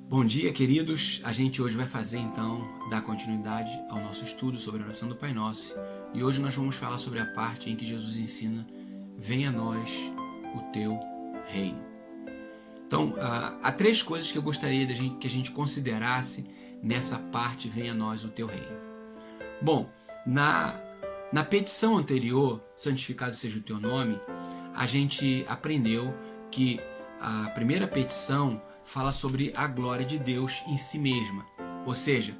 Bom dia, queridos. A gente hoje vai fazer, então, dar continuidade ao nosso estudo sobre a oração do Pai Nosso. E hoje nós vamos falar sobre a parte em que Jesus ensina: venha a nós o teu reino. Então, há três coisas que eu gostaria que a gente considerasse nessa parte: venha a nós o teu reino. Bom, na petição anterior, santificado seja o teu nome, a gente aprendeu que a primeira petição fala sobre a glória de Deus em si mesma. Ou seja,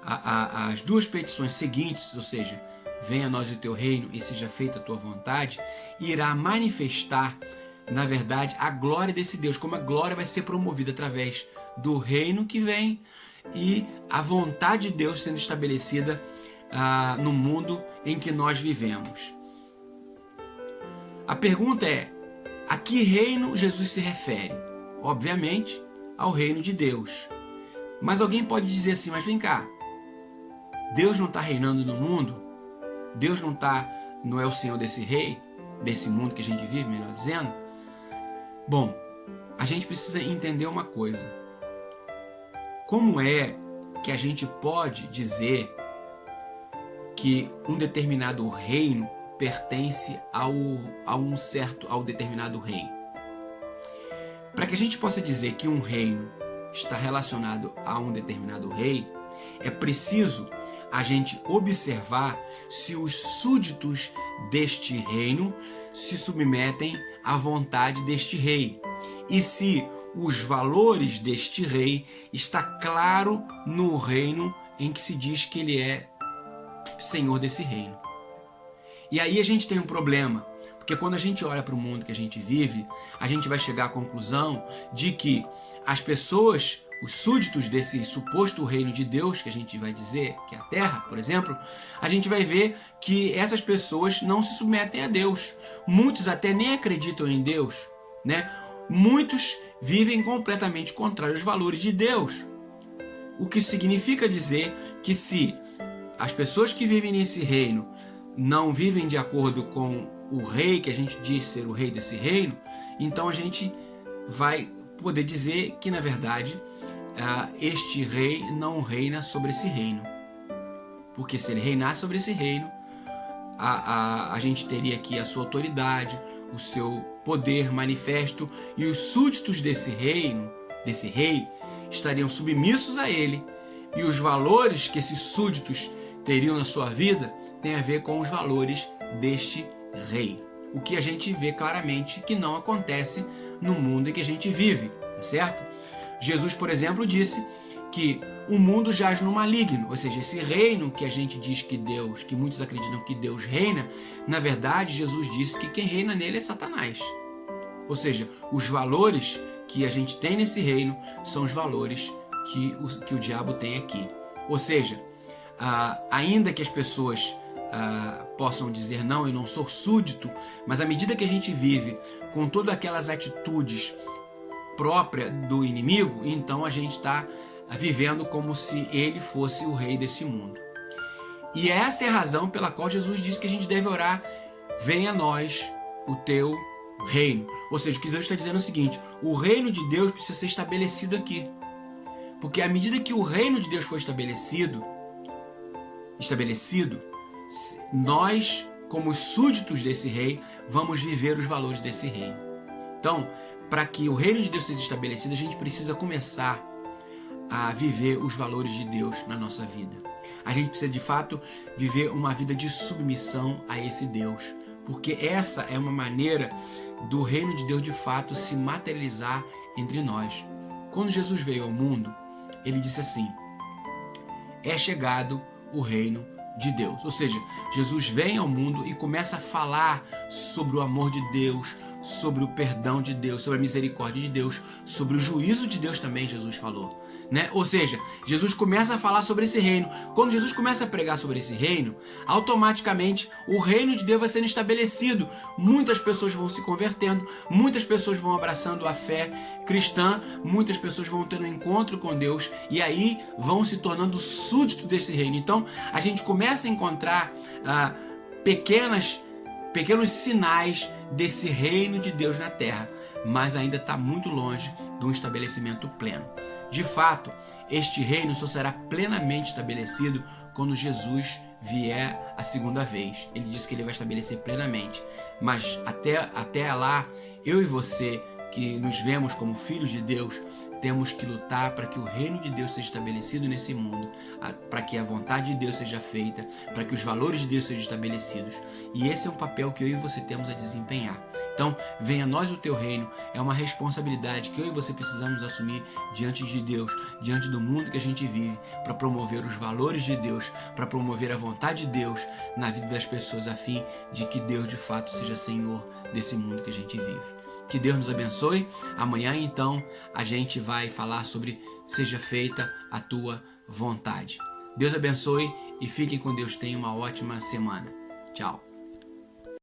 as duas petições seguintes, ou seja, venha a nós o teu reino e seja feita a tua vontade, irá manifestar, na verdade, a glória desse Deus, como a glória vai ser promovida através do reino que vem e a vontade de Deus sendo estabelecida no mundo em que nós vivemos. A pergunta é: a que reino Jesus se refere? Obviamente, ao reino de Deus. Mas alguém pode dizer assim: mas vem cá, Deus não está reinando no mundo? Deus não é o Senhor desse rei, desse mundo que a gente vive, melhor dizendo? Bom, a gente precisa entender uma coisa. Como é que a gente pode dizer que um determinado reino pertence ao determinado rei? Para que a gente possa dizer que um reino está relacionado a um determinado rei, é preciso a gente observar se os súditos deste reino se submetem à vontade deste rei e se os valores deste rei está claro no reino em que se diz que ele é senhor desse reino. E aí a gente tem um problema, porque quando a gente olha para o mundo que a gente vive, a gente vai chegar à conclusão de que as pessoas, os súditos desse suposto reino de Deus, que a gente vai dizer que é a terra, por exemplo, a gente vai ver que essas pessoas não se submetem a Deus. Muitos até nem acreditam em Deus, né? Muitos vivem completamente contrários aos valores de Deus. O que significa dizer que se as pessoas que vivem nesse reino não vivem de acordo com o rei que a gente diz ser o rei desse reino, então a gente vai poder dizer que, na verdade, este rei não reina sobre esse reino. Porque se ele reinar sobre esse reino, a gente teria aqui a sua autoridade, o seu poder manifesto, e os súditos desse reino, desse rei, estariam submissos a ele, e os valores que esses súditos teriam na sua vida tem a ver com os valores deste rei. O que a gente vê claramente que não acontece no mundo em que a gente vive, tá certo? Jesus, por exemplo, disse que o mundo jaz no maligno, ou seja, esse reino que a gente diz que Deus, que muitos acreditam que Deus reina, na verdade Jesus disse que quem reina nele é Satanás. Ou seja, os valores que a gente tem nesse reino são os valores que o diabo tem aqui. Ou seja, ainda que as pessoas possam dizer: não, eu não sou súdito, mas à medida que a gente vive com todas aquelas atitudes próprias do inimigo, então a gente está vivendo como se ele fosse o rei desse mundo. E essa é a razão pela qual Jesus disse que a gente deve orar: venha a nós o teu reino. Ou seja, o que Jesus está dizendo é o seguinte: o reino de Deus precisa ser estabelecido aqui. Porque à medida que o reino de Deus for estabelecido, nós, como súditos desse rei, vamos viver os valores desse reino. Então, para que o reino de Deus seja estabelecido, a gente precisa começar a viver os valores de Deus na nossa vida. A gente precisa, de fato, viver uma vida de submissão a esse Deus, porque essa é uma maneira do reino de Deus, de fato, se materializar entre nós. Quando Jesus veio ao mundo, ele disse assim: é chegado o reino de Deus. Ou seja, Jesus vem ao mundo e começa a falar sobre o amor de Deus, sobre o perdão de Deus, sobre a misericórdia de Deus, sobre o juízo de Deus também. Jesus falou, né? Ou seja, Jesus começa a falar sobre esse reino. Quando Jesus começa a pregar sobre esse reino, automaticamente o reino de Deus vai sendo estabelecido. Muitas pessoas vão se convertendo, muitas pessoas vão abraçando a fé cristã, muitas pessoas vão tendo um encontro com Deus e aí vão se tornando súdito desse reino. Então a gente começa a encontrar pequenos sinais desse reino de Deus na terra. mas ainda está muito longe de um estabelecimento pleno. De fato, este reino só será plenamente estabelecido quando Jesus vier a segunda vez. Ele disse que ele vai estabelecer plenamente, mas até lá, eu e você, que nos vemos como filhos de Deus, temos que lutar para que o reino de Deus seja estabelecido nesse mundo, para que a vontade de Deus seja feita, para que os valores de Deus sejam estabelecidos. E esse é um papel que eu e você temos a desempenhar. Então, venha a nós o teu reino, é uma responsabilidade que eu e você precisamos assumir diante de Deus, diante do mundo que a gente vive, para promover os valores de Deus, para promover a vontade de Deus na vida das pessoas, a fim de que Deus de fato seja Senhor desse mundo que a gente vive. Que Deus nos abençoe. Amanhã, então, a gente vai falar sobre seja feita a tua vontade. Deus abençoe e fiquem com Deus. Tenham uma ótima semana. Tchau.